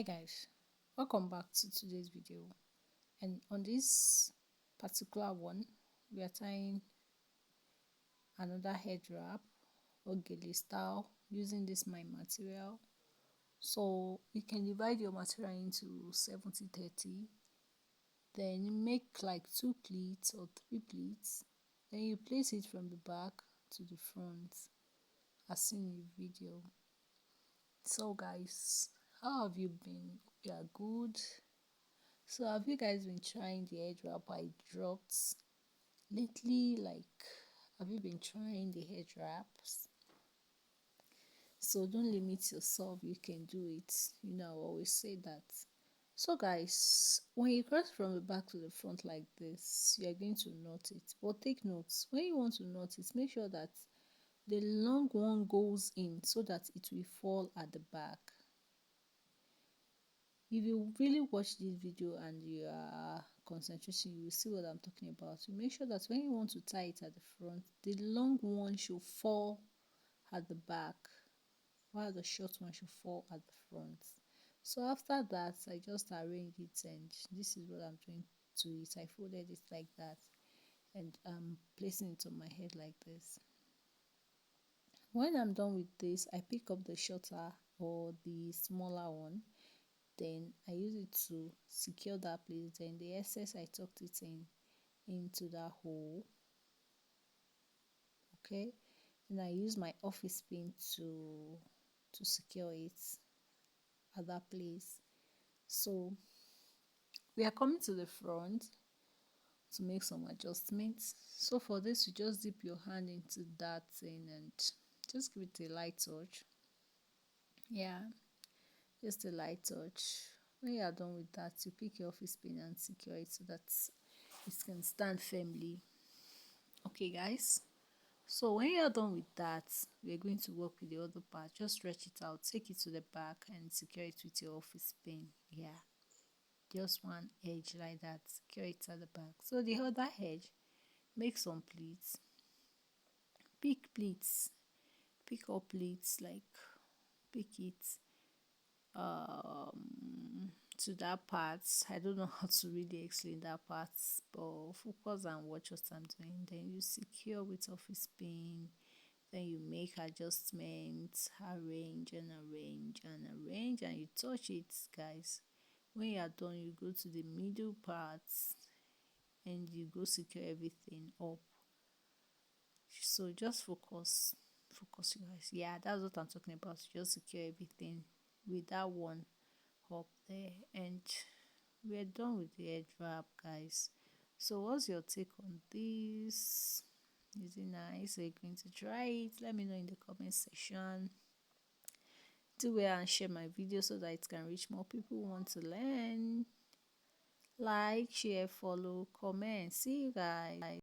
Hi guys, welcome back to today's video, and on this particular one we are tying another head wrap or gele style using this my material. So you can divide your material into 70-30, then make like 2 pleats or 3 pleats, then you place it from the back to the front as seen in the video. So guys, how have you been? You are good? So have you guys been trying the head wrap I dropped lately? Like, have you been trying the head wraps? So don't limit yourself, you can do it. I always say that. So guys, when you cross from the back to the front like this, you are going to knot it. But take notes, when you want to knot it, make sure that the long one goes in so that it will fall at the back. If you really watch this video and you are concentrating, you will see what I'm talking about. You make sure that when you want to tie it at the front, the long one should fall at the back, while the short one should fall at the front. So after that, I just arrange it, and this is what I'm doing to it. I folded it like that, and I'm placing it on my head like this. When I'm done with this, I pick up the shorter or the smaller one, then I use it to secure that place. Then the excess I tucked it into that hole. Okay, and I use my office pin to secure it at that place. So we are coming to the front to make some adjustments. So for this, you just dip your hand into that thing and just give it a light touch. Yeah, just a light touch. When you are done with that, you pick your office pin and secure it so that it can stand firmly. Okay guys, so when you are done with that, we are going to work with the other part. Just stretch it out, take it to the back and secure it with your office pin. Yeah, just one edge like that, secure it at the back. So the other edge, make some pleats, pick pleats, pick up pleats, like pick it to that part. I don't know how to really explain that part, but focus and watch what I'm doing. Then you secure with office pin, then you make adjustments, arrange and arrange and arrange, and you touch it guys. When you are done, you go to the middle parts and you go secure everything up. So just focus you guys. Yeah, that's what I'm talking about. Just secure everything with that one up there, and we're done with the edge wrap guys. So what's your take on this? Is it nice? Are you going to try it? Let me know in the comment section. Do well and share my video so that it can reach more people who want to learn. Like, share, follow, comment. See you guys.